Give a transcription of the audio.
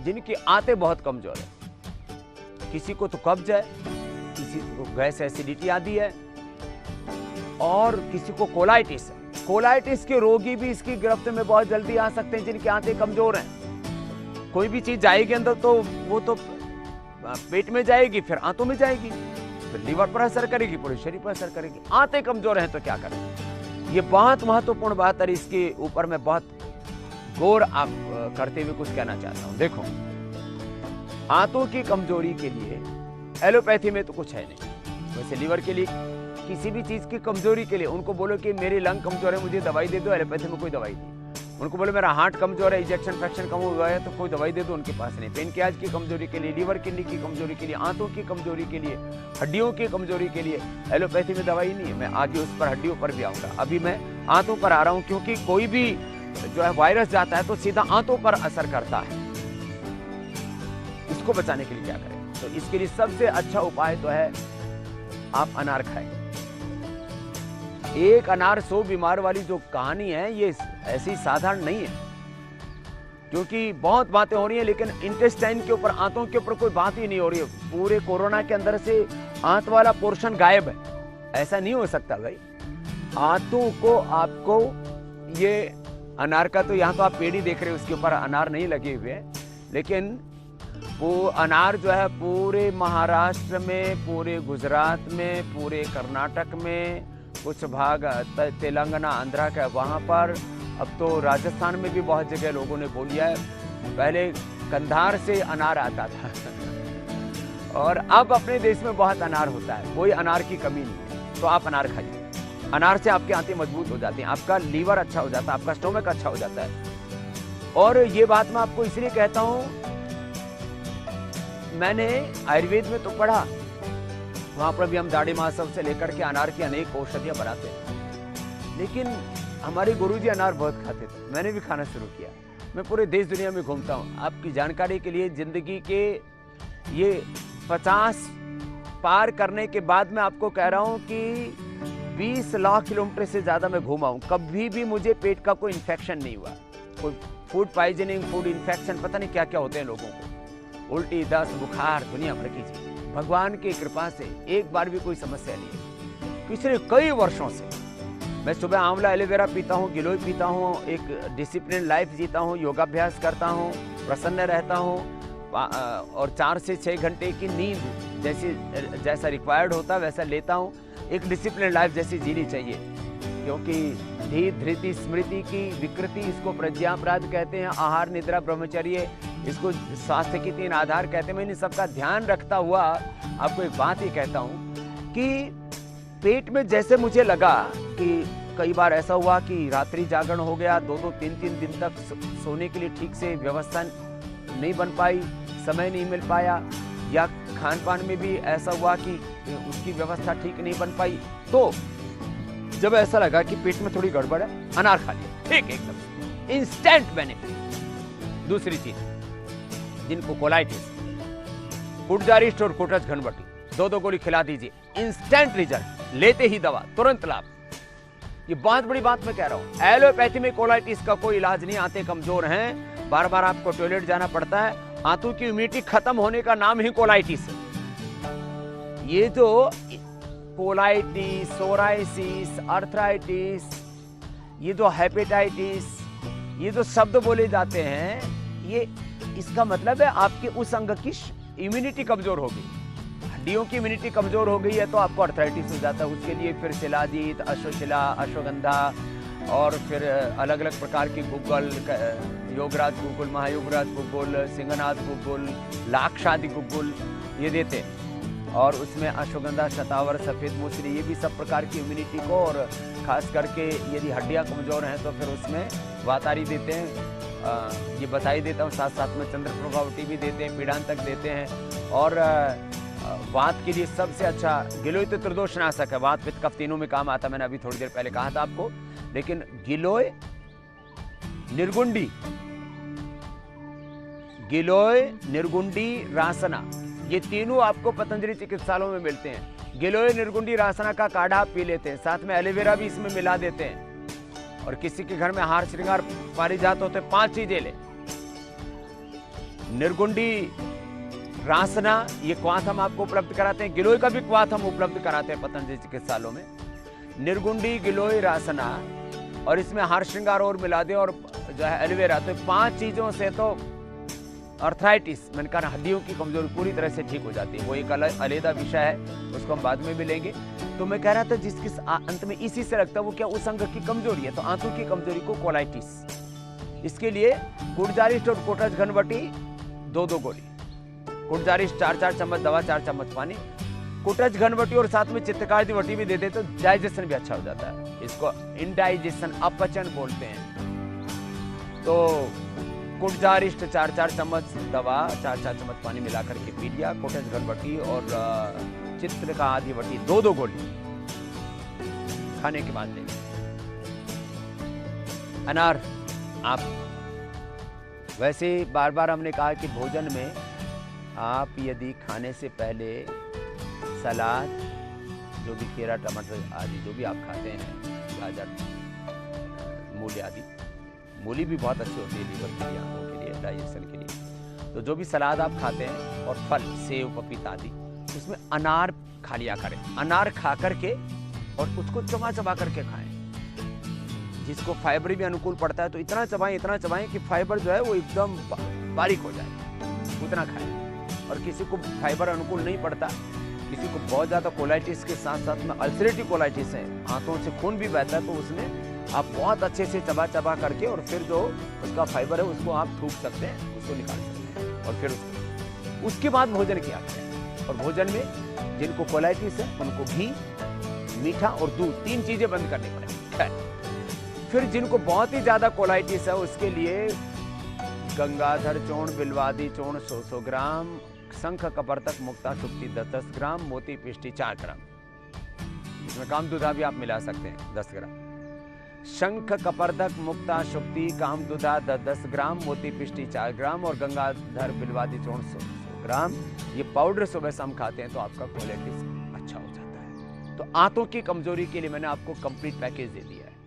जिनकी आंतें बहुत कमजोर है। किसी को तो कब्ज है, किसी को गैस एसिडिटी आदि है, और किसी को कोलाइटिस है। कोलाइटिस के रोगी भी इसकी गिरफ्त में बहुत जल्दी आ सकते हैं, जिनकी आंतें कमजोर हैं। कोई भी चीज जाएगी अंदर तो वो तो पेट में जाएगी, फिर आंतों में जाएगी, फिर लीवर पर असर करेगी, पूरे शरीर पर असर करेगी। आंतें कमजोर हैं तो क्या करें? ये बहुत महत्वपूर्ण बात है, इसके ऊपर मैं बहुत गौर आप करते हुए कुछ कहना चाहता हूं। देखो, आंतों की कमजोरी के लिए एलोपैथी में तो कुछ है नहीं। वैसे लीवर के लिए, किसी भी चीज की कमजोरी के लिए उनको बोलो कि मेरी लंग कमजोर है, मुझे दवाई दे दो, एलोपैथी में कोई दवाई नहीं। उनको बोलो मेरा हार्ट कमजोर है, इजेक्शन फ्रैक्शन कम हुआ है, तो कोई दवाई दे दो, उनके पास नहीं। पेनक्रियाज की कमजोरी के लिए, लीवर किडनी की कमजोरी के लिए, आंतों की कमजोरी के लिए, हड्डियों की कमजोरी के लिए एलोपैथी में दवाई नहीं है। मैं आगे उस पर, हड्डियों पर भी आऊंगा। अभी मैं आंतों पर आ रहा हूं, क्योंकि कोई भी जो है वायरस जाता है तो सीधा आंतों पर असर करता है। इसको बचाने के लिए क्या करें? तो इसके लिए सबसे अच्छा उपाय तो है आप अनार खाएं। एक अनार 100 बीमार वाली जो कहानी है, ये ऐसी साधारण नहीं है, क्योंकि बहुत बातें हो रही हैं, लेकिन इंटेस्टाइन के ऊपर, आंतों के ऊपर कोई बात ही नहीं हो रही है। पूरे कोरोना के अंदर से आंत वाला पोर्शन गायब है। ऐसा नहीं हो सकता भाई। आंतों को आपको, ये अनार का तो यहाँ तो आप पेड़ ही देख रहे हो, उसके ऊपर अनार नहीं लगे हुए हैं, लेकिन वो अनार जो है पूरे महाराष्ट्र में, पूरे गुजरात में, पूरे कर्नाटक में, कुछ भाग तेलंगाना, आंध्रा का वहाँ पर, अब तो राजस्थान में भी बहुत जगह लोगों ने बोल लिया है। पहले कंधार से अनार आता था और अब अपने देश में बहुत अनार होता है, कोई अनार की कमी नहीं है। तो आप अनार खाइए। अनार से आपकी आंतें मजबूत हो जाती हैं, आपका लीवर अच्छा हो जाता है, आपका स्टोमक अच्छा हो जाता है। और ये बात मैं आपको इसलिए कहता हूँ, मैंने आयुर्वेद में तो पढ़ा, वहां पर भी हम दाढ़ी महोत्सव से लेकर के अनार की अनेक औषधियां बनाते हैं, लेकिन हमारे गुरुजी अनार बहुत खाते थे, मैंने भी खाना शुरू किया। मैं पूरे देश दुनिया में घूमता हूँ। आपकी जानकारी के लिए, जिंदगी के ये 50 पार करने के बाद मैं आपको कह रहा हूँ कि 20 लाख किलोमीटर से ज्यादा मैं घूमा हूँ, कभी भी मुझे पेट का कोई इन्फेक्शन नहीं हुआ। कोई फूड पॉइजनिंग, फूड इन्फेक्शन, पता नहीं क्या क्या होते हैं लोगों को, उल्टी, दस्त, बुखार, दुनिया भर की चीज। भगवान की कृपा से एक बार भी कोई समस्या नहीं है पिछले कई वर्षों से। मैं सुबह आंवला एलोवेरा पीता हूँ, गिलोय पीता हूँ, एक डिसिप्लिन लाइफ जीता हूँ, योगाभ्यास करता हूँ, प्रसन्न रहता हूँ, और 4 से 6 घंटे की नींद जैसा रिक्वायर्ड होता है वैसा लेता हूँ। एक डिसिप्लिन लाइफ जैसी जीनी चाहिए, क्योंकि धी धृति स्मृति की विकृति, इसको प्रज्ञापराध कहते हैं, आहार निद्रा ब्रह्मचर्य, इसको स्वास्थ्य की 3 आधार कहते हैं। मैं इन सबका ध्यान रखता हुआ आपको एक बात ही कहता हूँ कि पेट में जैसे मुझे लगा कि कई बार ऐसा हुआ कि रात्रि जागरण हो गया, 2-2, 3-3 दिन तक सोने के लिए ठीक से व्यवस्था नहीं बन पाई, समय नहीं मिल पाया, या खान पान में भी ऐसा हुआ कि उसकी व्यवस्था ठीक नहीं बन पाई, तो जब ऐसा लगा कि पेट में थोड़ी गड़बड़ है, अनार खा लिया, ठीक एकदम इंस्टेंट बेनिफिट। दूसरी चीज, जिनको कोलाइटिस, फुटजारिस्ट और कोटस घनबटी, 2-2 गोली खिला दीजिए, इंस्टेंट रिजल्ट, लेते ही दवा, तुरंत लाभ। ये बहुत बड़ी बात मैं कह रहा हूं। एलोपैथी में कोलाइटिस का कोई इलाज नहीं, आंतें कमजोर हैं, बार बार आपको टॉयलेट जाना पड़ता है, आंतों की इम्यूनिटी खत्म होने का नाम ही कोलाइटिस है। ये जो कोलाइटिस, सोराइसिस, अर्थराइटिस, ये जो हेपेटाइटिस, ये जो शब्द बोले जाते हैं, ये इसका मतलब है आपके उस अंग की इम्यूनिटी कमजोर हो गई। हड्डियों की इम्यूनिटी कमजोर हो गई है तो आपको अर्थराइटिस हो जाता है। उसके लिए फिर शिलाजीत, अश्वशिला, अश्वगंधा, और फिर अलग अलग प्रकार की गुग्गल, योगराज गुग्गुल, महायोगराज गुग्गुल, सिंहनाथ गुग्गुल, लाक्षादि गुग्गुल, ये देते हैं। और उसमें अश्वगंधा, शतावर, सफ़ेद मूसली, ये भी सब प्रकार की इम्यूनिटी को, और खास करके यदि हड्डियां कमज़ोर हैं तो फिर उसमें वातारी देते हैं, ये बताई देता हूँ, साथ साथ में चंद्र प्रभावटी भी देते हैं, पीड़ान तक देते हैं। और वात के लिए सबसे अच्छा गिलोय तो त्रिदोषनाशक है, वात पित्त कफ तीनों में काम आता है, मैंने अभी थोड़ी देर पहले कहा था आपको। लेकिन गिलोय, निर्गुंडी, गिलोय, निर्गुंडी, रासना, ये तीनों आपको पतंजलि चिकित्सालयों में मिलते हैं। गिलोय, निर्गुंडी, रासना का काढ़ा आप पी लेते हैं, साथ में एलोवेरा भी इसमें मिला देते हैं। और किसी के घर में हार श्रृंगार पारिजात होते, 5 चीजें ले, निर्गुंडी रासना, ये क्वाथ हम आपको उपलब्ध कराते हैं। गिलोय का भी क्वाथ हम उपलब्ध कराते हैं पतंजलि चिकित्सालयों में। निर्गुंडी, गिलोय, रासना, और इसमें हार श्रृंगार और मिला दें, और जो है एलोवेरा। तो 5 चीजों से तो अर्थराइटिस, मैंने कहा हड्डियों की कमजोरी पूरी तरह से ठीक हो जाती है। वो एक अलग विषय है, उसको हम बाद में भी लेंगे। तो मैं कह रहा था जिसके अंत में इसी से लगता है वो क्या, उस अंग की कमजोरी है। तो आंतों की कमजोरी को कोलाइटिस, इसके लिए गुड़जारिष्ट और कोटज घनवटी 2-2 गोली। गुड़जारिष्ट 4-4 चम्मच दवा, 4 चम्मच पानी। कोटज घनवटी और साथ में चित्तकारदी वटी भी दे दे तो डाइजेशन भी अच्छा हो जाता है। इसको इंडाइजेशन, अपचन बोलते हैं। तो गुड़जारिष्ट 4-4 चम्मच दवा, 4-4 चम्मच पानी मिलाकर के पी लिया। कोटज घनवटी और चित्र का आदि वटी 2-2 गोली खाने के बाद ले। अनार, आप वैसे बार बार हमने कहा कि भोजन में आप यदि खाने से पहले सलाद, जो भी खीरा, टमाटर आदि जो भी आप खाते हैं, गाजर, मूली आदि, मूली भी बहुत अच्छी होती है लीवर के लिए, आंतों के लिए, डाइजेशन के लिए। तो जो भी सलाद आप खाते हैं और फल, सेव, पपीता आदि, उसमें अनार खा लिया करें। अनार खा करके और उसको चबा चबा करके खाएं। जिसको फाइबर भी अनुकूल पड़ता है तो इतना चबाएं कि फाइबर जो है वो एकदम बारीक हो जाए, उतना खाएं। और किसी को फाइबर अनुकूल नहीं पड़ता, किसी को बहुत ज़्यादा कोलाइटिस के साथ साथ में अल्सरेटिव कोलाइटिस है, हाथों से खून भी बहता है, तो उसमें आप बहुत अच्छे से चबा चबा करके और फिर जो उसका फाइबर है उसको आप थूक सकते हैं, उसको निकाल सकते हैं। और फिर उसके बाद भोजन किया करें। और भोजन में जिनको कोलाइटिस है उनको घी, मीठा और दूध, 3 चीज़ें बंद करनी पड़ेगी। फिर जिनको बहुत ही ज़्यादा कोलाइटिस है उसके लिए गंगाधर चूर्ण, बिल्वादी चूर्ण 100 ग्राम, शंख कपर्तक मुक्ता शुक्ति 10 ग्राम, मोती पिष्टी 4 ग्राम। इसमें कामदुधा भी आप मिला सकते हैं 10 ग्राम। शंख कपर्तक मुक्ता शुक्ति कामदुधा 10 ग्राम, मोती पिष्टी 4 ग्राम और गंगाधर बिल्वादी चूर्ण 100 ग्राम। ये पाउडर सुबह शाम खाते हैं तो आपका कोलाइटिस अच्छा हो जाता है। तो आंतों की कमजोरी के लिए मैंने आपको कंप्लीट पैकेज दे दिया है।